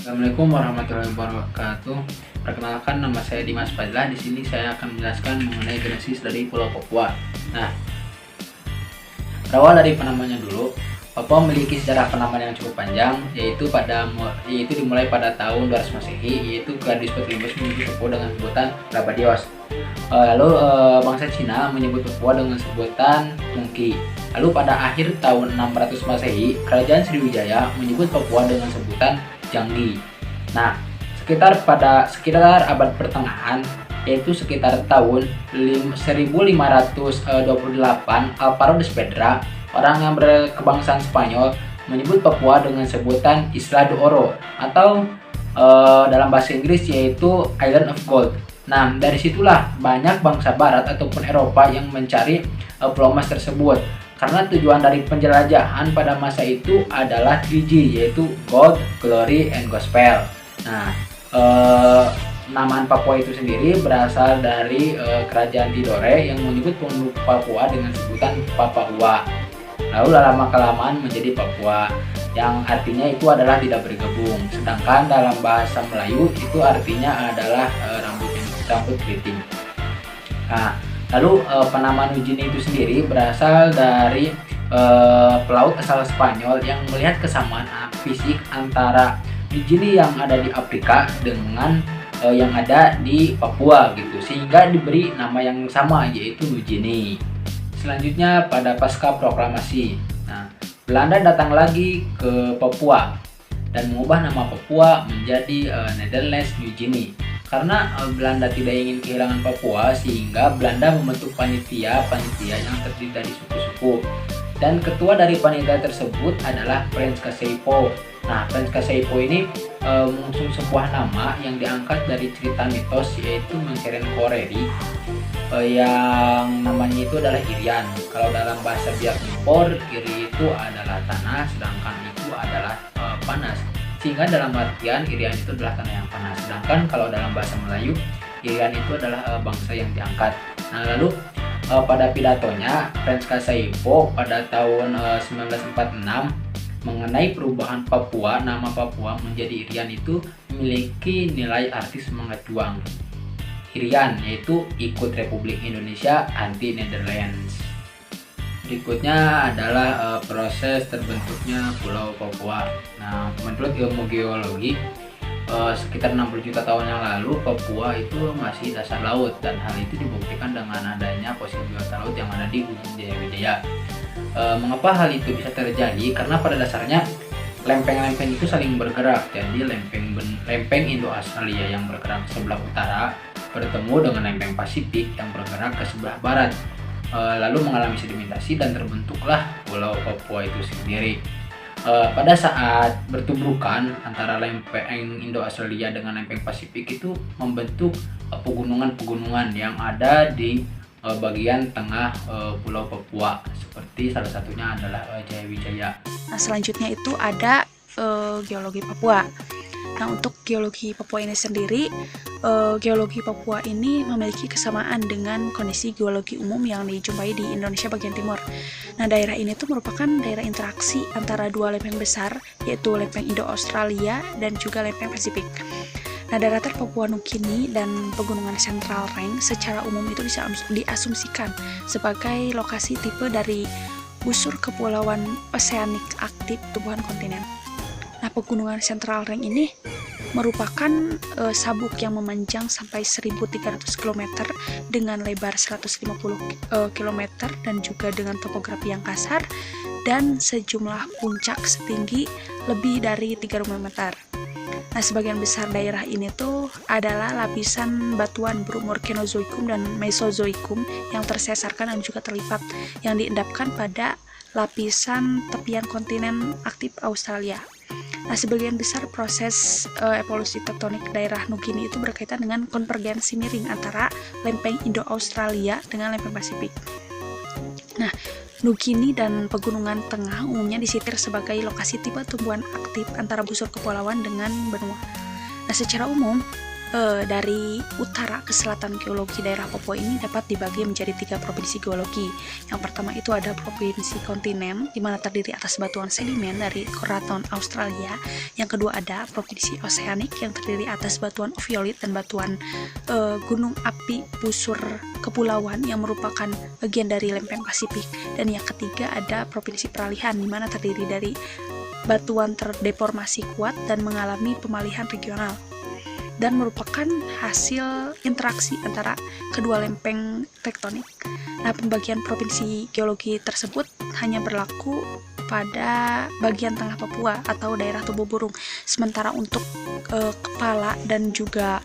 Assalamualaikum warahmatullahi wabarakatuh. Perkenalkan, nama saya Dimas Fadlah. Di sini saya akan menjelaskan mengenai genesis dari Pulau Papua. Nah, berawal dari penamanya dulu, Papua memiliki sejarah penamaan yang cukup panjang, yaitu dimulai pada tahun 200 Masehi, yaitu Gladys Petribus menyebut Papua dengan sebutan Rabadios. Bangsa Cina menyebut Papua dengan sebutan Mungki. Lalu pada akhir tahun 600 Masehi, Kerajaan Sriwijaya menyebut Papua dengan sebutan Janggi. Nah, sekitar abad pertengahan, yaitu sekitar tahun 1528, Alvaro de Saavedra, orang yang berkebangsaan Spanyol, menyebut Papua dengan sebutan Isla de Oro atau dalam bahasa Inggris yaitu Island of Gold. Nah, dari situlah banyak bangsa barat ataupun Eropa yang mencari pulau emas tersebut, karena tujuan dari penjelajahan pada masa itu adalah 3G, yaitu Gold, Glory, and Gospel. Nah, namaan Papua itu sendiri berasal dari kerajaan Tidore yang menyebut penduduk Papua dengan sebutan Papua. Lalu lama-kelamaan menjadi Papua, yang artinya itu adalah tidak bergabung. Sedangkan dalam bahasa Melayu itu artinya adalah rambut keriting. Nah, lalu penamaan New Guinea itu sendiri berasal dari pelaut asal Spanyol yang melihat kesamaan fisik antara New Guinea yang ada di Afrika dengan yang ada di Papua gitu, sehingga diberi nama yang sama yaitu New Guinea. Selanjutnya pada pasca proklamasi, nah, Belanda datang lagi ke Papua dan mengubah nama Papua menjadi Netherlands New Guinea. Karena Belanda tidak ingin kehilangan Papua, sehingga Belanda membentuk panitia yang terdiri dari suku-suku. Dan ketua dari panitia tersebut adalah Frans Kaseipoo. Nah, Frans Kaseipoo ini mengusung sebuah nama yang diangkat dari cerita mitos, yaitu Mengkeren Koreri, yang namanya itu adalah Irian. Kalau dalam bahasa Biak Numfor, Iri itu adalah tanah, sedangkan itu adalah panas. Sehingga dalam artian Irian itu adalah tanah yang panas. Sedangkan kalau dalam bahasa Melayu, Irian itu adalah bangsa yang diangkat. Nah, lalu pada pidatonya, Frans Kaseipoo pada tahun 1946 mengenai perubahan Papua, nama Papua menjadi Irian itu memiliki nilai arti semangat juang. Irian yaitu ikut Republik Indonesia anti Netherlands. Berikutnya adalah proses terbentuknya Pulau Papua. Nah, menurut ilmu geologi, sekitar 60 juta tahun yang lalu Papua itu masih dasar laut, dan hal itu dibuktikan dengan adanya fosil biota laut yang ada di Gunung Jaya. Mengapa hal itu bisa terjadi? Karena pada dasarnya lempeng-lempeng itu saling bergerak. Jadi lempeng Indo-Australia yang bergerak ke sebelah utara bertemu dengan lempeng Pasifik yang bergerak ke sebelah barat, lalu mengalami sedimentasi dan terbentuklah Pulau Papua itu sendiri. Pada saat bertubrukan antara lempeng Indo-Australia dengan lempeng Pasifik itu membentuk pegunungan-pegunungan yang ada di bagian tengah Pulau Papua, seperti salah satunya adalah Jayawijaya. Nah, selanjutnya itu ada geologi Papua. Nah, untuk geologi Papua ini sendiri, geologi Papua ini memiliki kesamaan dengan kondisi geologi umum yang dijumpai di Indonesia bagian timur. Nah, daerah ini tuh merupakan daerah interaksi antara dua lempeng besar, yaitu lempeng Indo-Australia dan juga lempeng Pasifik. Nah, daerah Papua Nugini dan pegunungan Central Range secara umum itu bisa diasumsikan sebagai lokasi tipe dari busur kepulauan oseanik aktif tumbuhan kontinen. Nah, pegunungan Central Range ini merupakan sabuk yang memanjang sampai 1.300 km dengan lebar 150 km dan juga dengan topografi yang kasar dan sejumlah puncak setinggi lebih dari 3.000 meter. Nah, sebagian besar daerah ini tuh adalah lapisan batuan berumur Kenozoikum dan Mesozoikum yang tersesarkan dan juga terlipat, yang diendapkan pada lapisan tepian kontinen aktif Australia. Nah, sebagian besar proses evolusi tektonik daerah Nugini itu berkaitan dengan konvergensi miring antara lempeng Indo-Australia dengan lempeng Pasifik. Nah, Nugini dan pegunungan tengah umumnya disitir sebagai lokasi tipe tumbuhan aktif antara busur kepulauan dengan benua. Nah, secara umum dari utara ke selatan geologi daerah Papua ini dapat dibagi menjadi 3 provinsi geologi. Yang pertama itu ada provinsi kontinen, di mana terdiri atas batuan sedimen dari keraton Australia. Yang kedua ada provinsi oseanik, yang terdiri atas batuan oviolit dan batuan gunung api busur kepulauan yang merupakan bagian dari lempeng Pasifik. Dan yang ketiga ada provinsi peralihan, di mana terdiri dari batuan terdeformasi kuat dan mengalami pemalihan regional, dan merupakan hasil interaksi antara kedua lempeng tektonik. Nah, pembagian provinsi geologi tersebut hanya berlaku pada bagian tengah Papua atau daerah tubuh burung. Sementara untuk kepala dan juga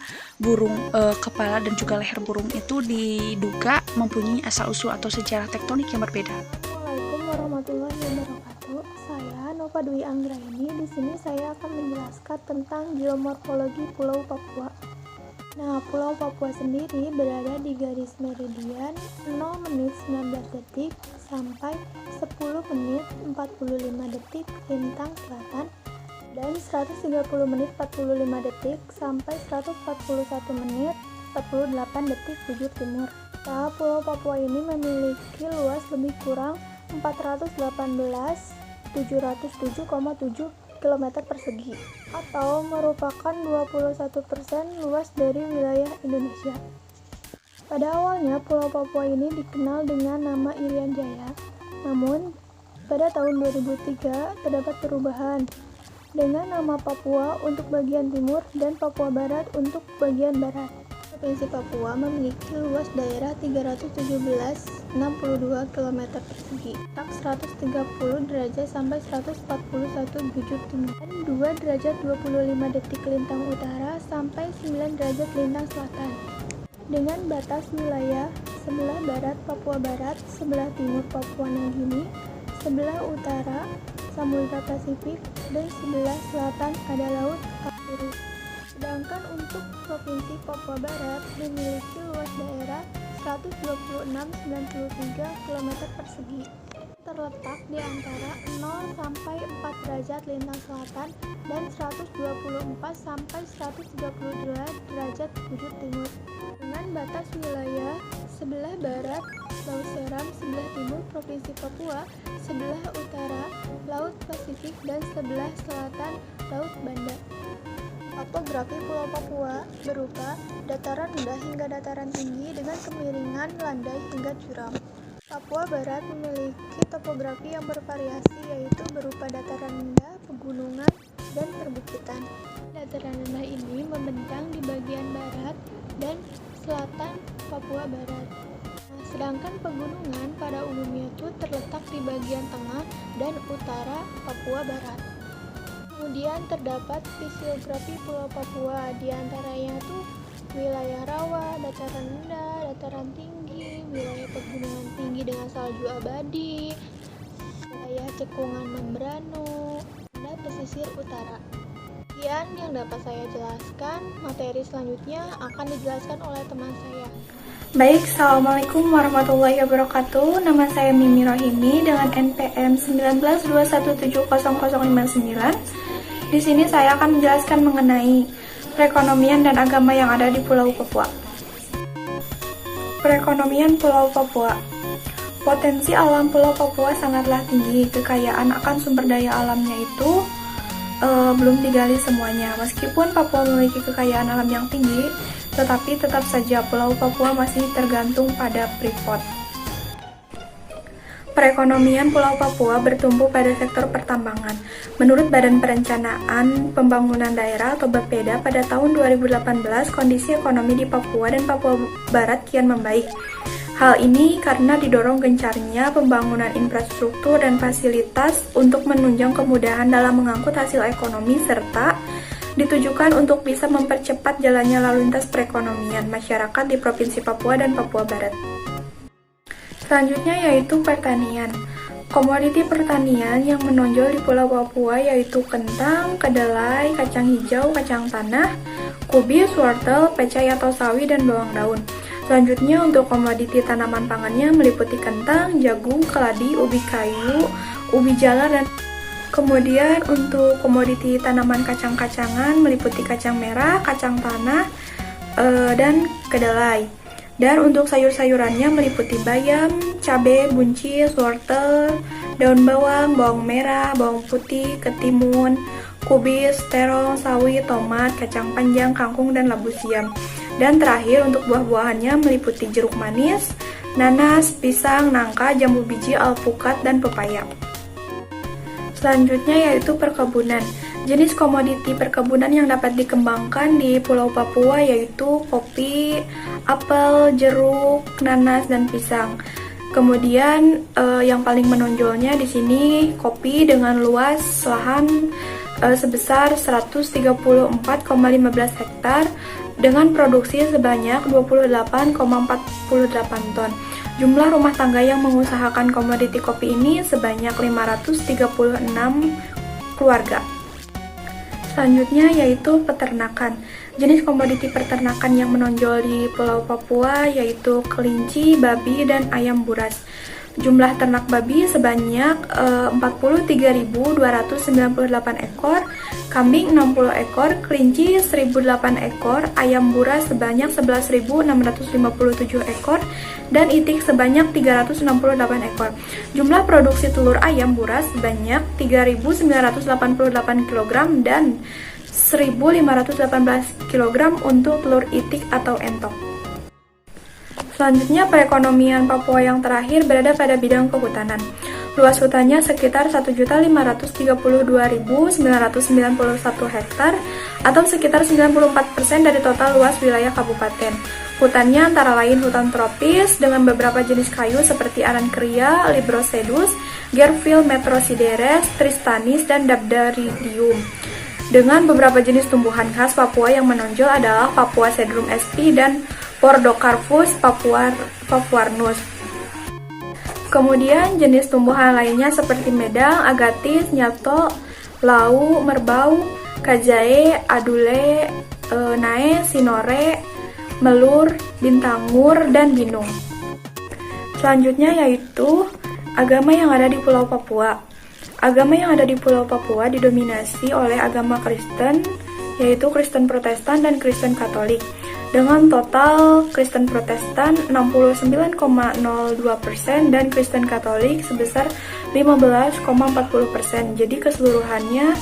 leher burung itu diduga mempunyai asal-usul atau sejarah tektonik yang berbeda. Assalamualaikum warahmatullahi wabarakatuh. Saya Nova Dwi Anggraini. Di sini saya akan menjelaskan tentang geomorfologi Pulau Papua. Nah, Pulau Papua sendiri berada di garis meridian 0 menit 19 detik sampai 10 menit 45 detik lintang selatan dan 130 menit 45 detik sampai 141 menit 48 detik bujur timur. Nah, Pulau Papua ini memiliki luas lebih kurang 418.707,7 km persegi atau merupakan 21% luas dari wilayah Indonesia. Pada awalnya Pulau Papua ini dikenal dengan nama Irian Jaya, namun pada tahun 2003 terdapat perubahan dengan nama Papua untuk bagian timur dan Papua Barat untuk bagian barat. Provinsi Papua memiliki luas daerah 317,62 km persegi, tak 130 derajat sampai 141 bujur timur, dan 2 derajat 25 detik lintang utara sampai 9 derajat lintang selatan. Dengan batas wilayah sebelah barat Papua Barat, sebelah timur Papua Nugini, sebelah utara Samudra Pasifik, dan sebelah selatan ada Laut Arkturu. Sedangkan untuk Provinsi Papua Barat memiliki luas daerah 126,93 km persegi, terletak di antara 0 sampai 4 derajat lintang selatan dan 124 sampai 132 derajat bujur timur. Dengan batas wilayah sebelah barat Laut Seram, sebelah timur Provinsi Papua, sebelah utara Laut Pasifik, dan sebelah selatan Laut Banda. Topografi Pulau Papua berupa dataran rendah hingga dataran tinggi dengan kemiringan landai hingga curam. Papua Barat memiliki topografi yang bervariasi, yaitu berupa dataran rendah, pegunungan, dan perbukitan. Dataran rendah ini membentang di bagian barat dan selatan Papua Barat. Sedangkan pegunungan pada umumnya itu terletak di bagian tengah dan utara Papua Barat. Kemudian terdapat fisiografi Pulau Papua, diantaranya tuh wilayah rawa, dataran rendah, dataran tinggi, wilayah pegunungan tinggi dengan salju abadi, wilayah cekungan membrano, dan pesisir utara. Sekian yang dapat saya jelaskan, materi selanjutnya akan dijelaskan oleh teman saya. Baik, Assalamualaikum warahmatullahi wabarakatuh. Nama saya Mimi Rohimi dengan NPM 1921700059. Di sini saya akan menjelaskan mengenai perekonomian dan agama yang ada di Pulau Papua. Perekonomian Pulau Papua. Potensi alam Pulau Papua sangatlah tinggi. Kekayaan akan sumber daya alamnya itu belum digali semuanya. Meskipun Papua memiliki kekayaan alam yang tinggi, tetapi tetap saja Pulau Papua masih tergantung pada freeport. Perekonomian Pulau Papua bertumpu pada sektor pertambangan. Menurut Badan Perencanaan Pembangunan Daerah atau BAPEDA, pada tahun 2018 kondisi ekonomi di Papua dan Papua Barat kian membaik. Hal ini karena didorong gencarnya pembangunan infrastruktur dan fasilitas untuk menunjang kemudahan dalam mengangkut hasil ekonomi serta ditujukan untuk bisa mempercepat jalannya lalu lintas perekonomian masyarakat di Provinsi Papua dan Papua Barat. Selanjutnya yaitu pertanian. Komoditi pertanian yang menonjol di Pulau Papua yaitu kentang, kedelai, kacang hijau, kacang tanah, kubis, wortel, pecai atau sawi, dan bawang daun. Selanjutnya untuk komoditi tanaman pangannya meliputi kentang, jagung, keladi, ubi kayu, ubi jalar, dan Kemudian untuk komoditi tanaman kacang-kacangan meliputi kacang merah, kacang tanah, dan kedelai. Dan untuk sayur-sayurannya meliputi bayam, cabai, buncis, wortel, daun bawang, bawang merah, bawang putih, ketimun, kubis, terong, sawi, tomat, kacang panjang, kangkung, dan labu siam. Dan terakhir untuk buah-buahannya meliputi jeruk manis, nanas, pisang, nangka, jambu biji, alpukat, dan pepaya. Selanjutnya yaitu perkebunan. Jenis komoditi perkebunan yang dapat dikembangkan di Pulau Papua yaitu kopi, apel, jeruk, nanas, dan pisang. Kemudian yang paling menonjolnya di sini kopi dengan luas lahan sebesar 134,15 hektar dengan produksi sebanyak 28,48 ton. Jumlah rumah tangga yang mengusahakan komoditi kopi ini sebanyak 536 keluarga. Selanjutnya yaitu peternakan. Jenis komoditi peternakan yang menonjol di Pulau Papua yaitu kelinci, babi, dan ayam buras. Jumlah ternak babi sebanyak 43.298 ekor, kambing 60 ekor, kelinci 1.008 ekor, ayam buras sebanyak 11.657 ekor, dan itik sebanyak 368 ekor. Jumlah produksi telur ayam buras sebanyak 3.988 kg dan 1.518 kg untuk telur itik atau entok. Selanjutnya, perekonomian Papua yang terakhir berada pada bidang kehutanan. Luas hutannya sekitar 1.532.991 hektar atau sekitar 94% dari total luas wilayah kabupaten. Hutannya antara lain hutan tropis dengan beberapa jenis kayu seperti arancria, librosedus, gervil metrosideres, tristanis, dan dabdaridium. Dengan beberapa jenis tumbuhan khas Papua yang menonjol adalah Papua sedrum sp dan Pordocarpus papuarnus. Kemudian jenis tumbuhan lainnya seperti medang, agatis, nyato, lau, merbau, kajae, adule, nae, sinore, melur, bintangur, dan binung. Selanjutnya yaitu agama yang ada di Pulau Papua. Agama yang ada di Pulau Papua didominasi oleh agama Kristen, yaitu Kristen Protestan dan Kristen Katolik. Dengan total Kristen Protestan 69,02% dan Kristen Katolik sebesar 15,40%. Jadi keseluruhannya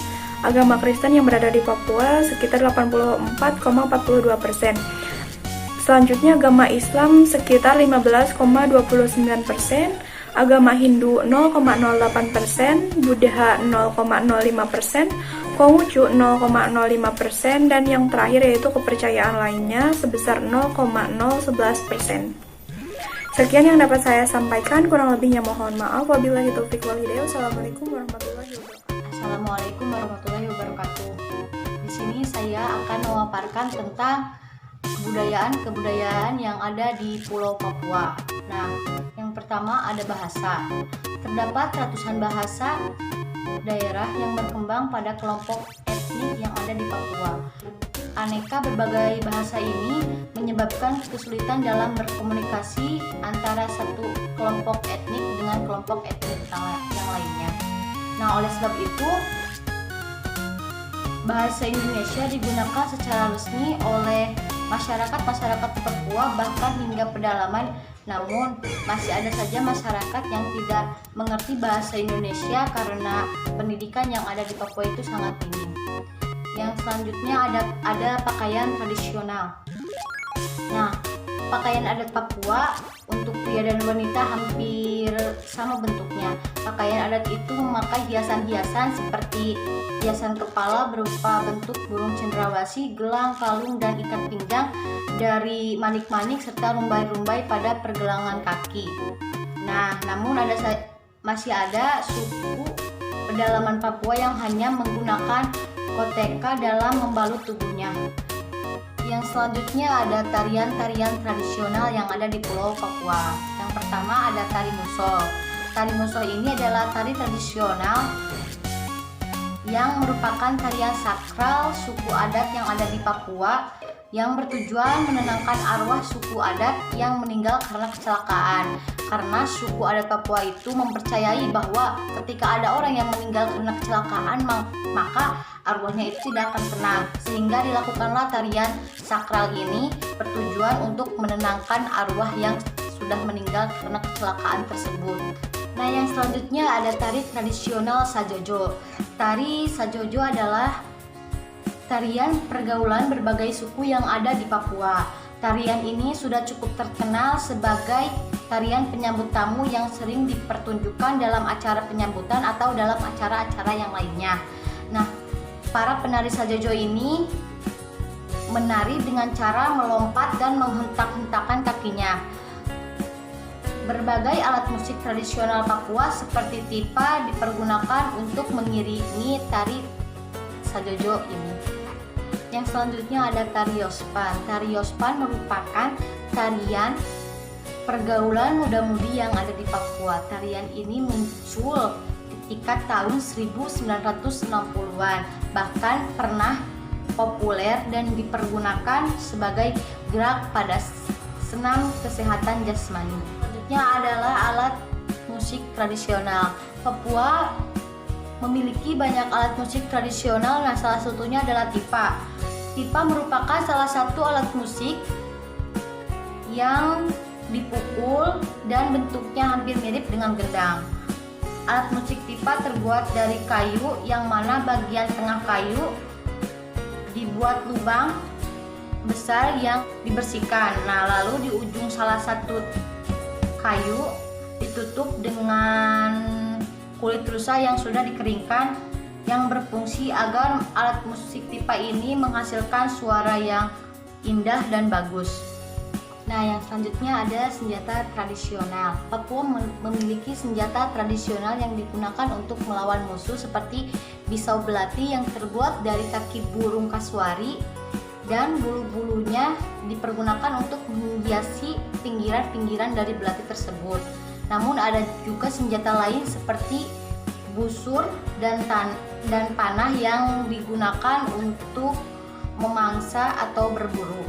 agama Kristen yang berada di Papua sekitar 84,42%. Selanjutnya agama Islam sekitar 15,29%, agama Hindu 0,08%, Buddha 0,05%, Konghucu 0,05%, dan yang terakhir yaitu kepercayaan lainnya sebesar 0,011%. Sekian yang dapat saya sampaikan, kurang lebihnya mohon maaf. Wabillahi taufiq wal hidayah. Wassalamualaikum warahmatullahi wabarakatuh. Assalamualaikum warahmatullahi wabarakatuh. Di sini saya akan memaparkan tentang kebudayaan yang ada di Pulau Papua. Nah, yang pertama ada bahasa. Terdapat ratusan bahasa daerah yang berkembang pada kelompok etnik yang ada di Papua. Aneka berbagai bahasa ini menyebabkan kesulitan dalam berkomunikasi antara satu kelompok etnik dengan kelompok etnik yang lainnya. Nah, oleh sebab itu, bahasa Indonesia digunakan secara resmi oleh masyarakat Papua bahkan hingga pedalaman. Namun masih ada saja masyarakat yang tidak mengerti bahasa Indonesia karena pendidikan yang ada di Papua itu sangat minim. Yang selanjutnya ada pakaian tradisional. Nah, pakaian adat Papua untuk pria dan wanita hampir sama bentuknya. Pakaian adat itu memakai hiasan-hiasan seperti hiasan kepala berupa bentuk burung cendrawasih, gelang, kalung, dan ikat pinggang dari manik-manik serta rumbai-rumbai pada pergelangan kaki. Nah, namun masih ada suku pedalaman Papua yang hanya menggunakan koteka dalam membalut tubuhnya. Yang selanjutnya ada tarian-tarian tradisional yang ada di Pulau Papua. Yang pertama ada tari muso. Tari muso ini adalah tari tradisional yang merupakan tarian sakral suku adat yang ada di Papua yang bertujuan menenangkan arwah suku adat yang meninggal karena kecelakaan. Karena suku adat Papua itu mempercayai bahwa ketika ada orang yang meninggal karena kecelakaan, maka arwahnya itu tidak akan tenang. Sehingga dilakukanlah tarian sakral ini bertujuan untuk menenangkan arwah yang sudah meninggal karena kecelakaan tersebut. Nah, yang selanjutnya ada tari tradisional Sajojo. Tari Sajojo adalah tarian pergaulan berbagai suku yang ada di Papua. Tarian ini sudah cukup terkenal sebagai tarian penyambut tamu yang sering dipertunjukkan dalam acara penyambutan atau dalam acara-acara yang lainnya. Nah, para penari Sajojo ini menari dengan cara melompat dan menghentak-hentakan kakinya. Berbagai alat musik tradisional Papua seperti tipa dipergunakan untuk mengiringi tari Sajojo ini. Yang selanjutnya ada tari Yospan. Tari Yospan merupakan tarian pergaulan muda-mudi yang ada di Papua. Tarian ini muncul ketika tahun 1960-an, bahkan pernah populer dan dipergunakan sebagai gerak pada senam kesehatan jasmani. Selanjutnya adalah alat musik tradisional. Papua memiliki banyak alat musik tradisional, nah salah satunya adalah tipa. Tipa merupakan salah satu alat musik yang dipukul dan bentuknya hampir mirip dengan gendang. Alat musik tipa terbuat dari kayu yang mana bagian tengah kayu dibuat lubang besar yang dibersihkan. Nah, lalu di ujung salah satu kayu ditutup dengan kulit rusa yang sudah dikeringkan, yang berfungsi agar alat musik tipa ini menghasilkan suara yang indah dan bagus. Nah, yang selanjutnya ada senjata tradisional. Papua memiliki senjata tradisional yang digunakan untuk melawan musuh seperti pisau belati yang terbuat dari kaki burung kasuari dan bulu-bulunya dipergunakan untuk menghiasi pinggiran-pinggiran dari belati tersebut. Namun ada juga senjata lain seperti busur dan panah yang digunakan untuk memangsa atau berburu.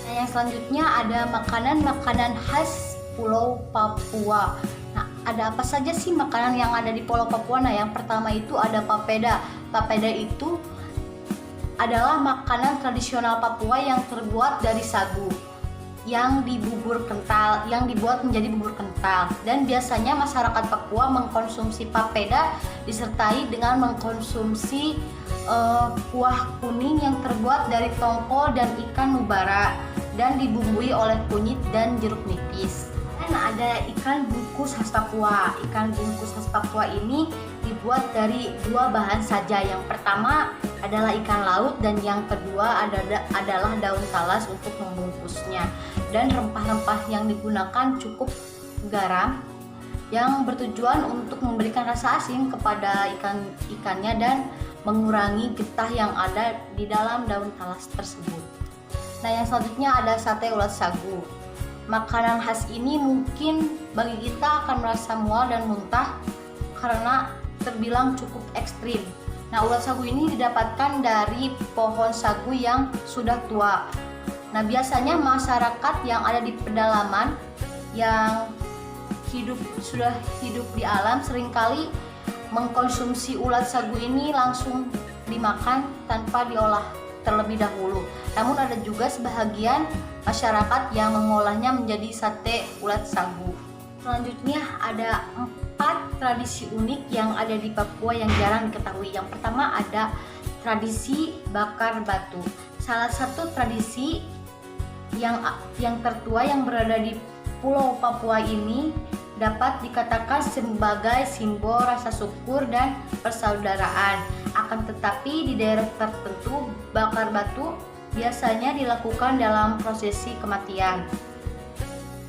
Nah, yang selanjutnya ada makanan-makanan khas Pulau Papua. Nah, ada apa saja sih makanan yang ada di Pulau Papua? Nah, yang pertama itu ada papeda. Papeda itu adalah makanan tradisional Papua yang terbuat dari sagu yang dibuat menjadi bubur kental, dan biasanya masyarakat Papua mengkonsumsi papeda disertai dengan mengkonsumsi kuah kuning yang terbuat dari tongkol dan ikan nubara dan dibumbui oleh kunyit dan jeruk nipis. Dan ada ikan bungkus khas Papua. Ikan bungkus khas Papua ini dibuat dari dua bahan saja. Yang pertama adalah ikan laut dan yang kedua adalah daun talas untuk membungkusnya. Dan rempah-rempah yang digunakan cukup garam yang bertujuan untuk memberikan rasa asin kepada ikannya dan mengurangi getah yang ada di dalam daun talas tersebut. Nah, yang selanjutnya ada sate ulat sagu. Makanan khas ini mungkin bagi kita akan merasa mual dan muntah karena terbilang cukup ekstrim. Nah, ulat sagu ini didapatkan dari pohon sagu yang sudah tua. Nah, biasanya masyarakat yang ada di pedalaman yang sudah hidup di alam seringkali mengkonsumsi ulat sagu ini langsung dimakan tanpa diolah terlebih dahulu. Namun ada juga sebahagian masyarakat yang mengolahnya menjadi sate ulat sagu. Selanjutnya ada 4 tradisi unik yang ada di Papua yang jarang diketahui. Yang pertama ada tradisi bakar batu. Salah satu tradisi yang tertua yang berada di Pulau Papua ini dapat dikatakan sebagai simbol rasa syukur dan persaudaraan. Akan tetapi di daerah tertentu bakar batu biasanya dilakukan dalam prosesi kematian.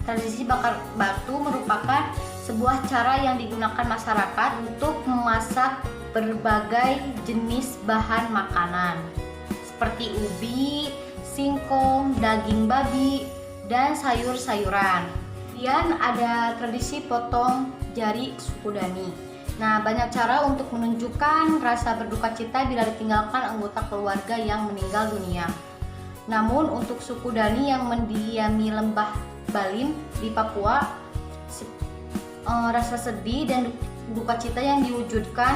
Tradisi bakar batu merupakan sebuah cara yang digunakan masyarakat untuk memasak berbagai jenis bahan makanan seperti ubi, singkong, daging babi, dan sayur-sayuran. Kemudian ada tradisi potong jari suku Dani. Nah, banyak cara untuk menunjukkan rasa berduka cita bila ditinggalkan anggota keluarga yang meninggal dunia. Namun untuk suku Dani yang mendiami lembah Balim di Papua, rasa sedih dan duka cita yang diwujudkan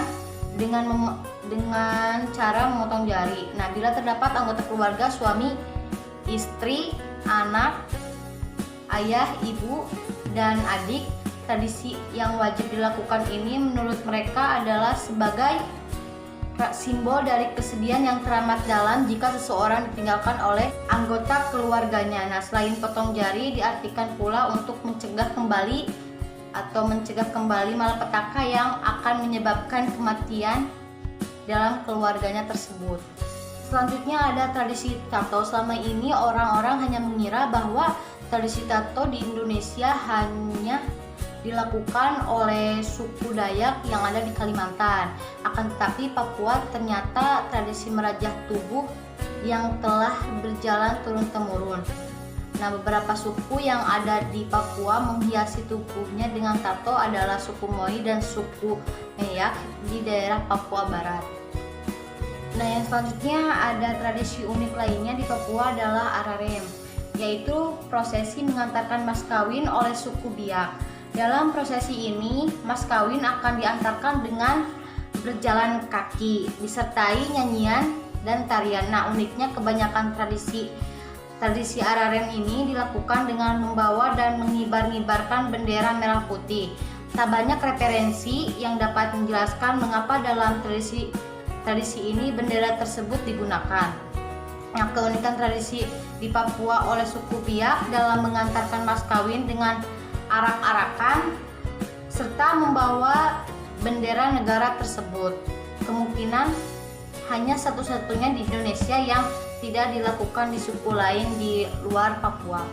dengan cara memotong jari. Nah, bila terdapat anggota keluarga, suami, istri, anak, ayah, ibu, dan adik, tradisi yang wajib dilakukan ini menurut mereka adalah sebagai simbol dari kesedihan yang teramat dalam jika seseorang ditinggalkan oleh anggota keluarganya. Nah, selain potong jari, diartikan pula untuk mencegah kembali malapetaka yang akan menyebabkan kematian dalam keluarganya tersebut. Selanjutnya ada tradisi tato. Selama ini orang-orang hanya mengira bahwa tradisi tato di Indonesia hanya dilakukan oleh suku Dayak yang ada di Kalimantan. Akan tetapi Papua ternyata tradisi merajah tubuh yang telah berjalan turun-temurun. Nah, beberapa suku yang ada di Papua menghiasi tubuhnya dengan tato adalah suku Moi dan suku Meyak di daerah Papua Barat. Nah, yang selanjutnya ada tradisi unik lainnya di Papua adalah Ararem, yaitu prosesi mengantarkan mas kawin oleh suku Biak. Dalam prosesi ini, mas kawin akan diantarkan dengan berjalan kaki, disertai nyanyian dan tarian. Nah, uniknya kebanyakan tradisi Ararem ini dilakukan dengan membawa dan mengibar-ngibarkan bendera merah putih. Tak banyak referensi yang dapat menjelaskan mengapa dalam tradisi ini bendera tersebut digunakan. Nah, keunikan tradisi di Papua oleh suku Biak dalam mengantarkan mas kawin dengan arak-arakan serta membawa bendera negara tersebut kemungkinan hanya satu-satunya di Indonesia yang tidak dilakukan di suku lain di luar Papua.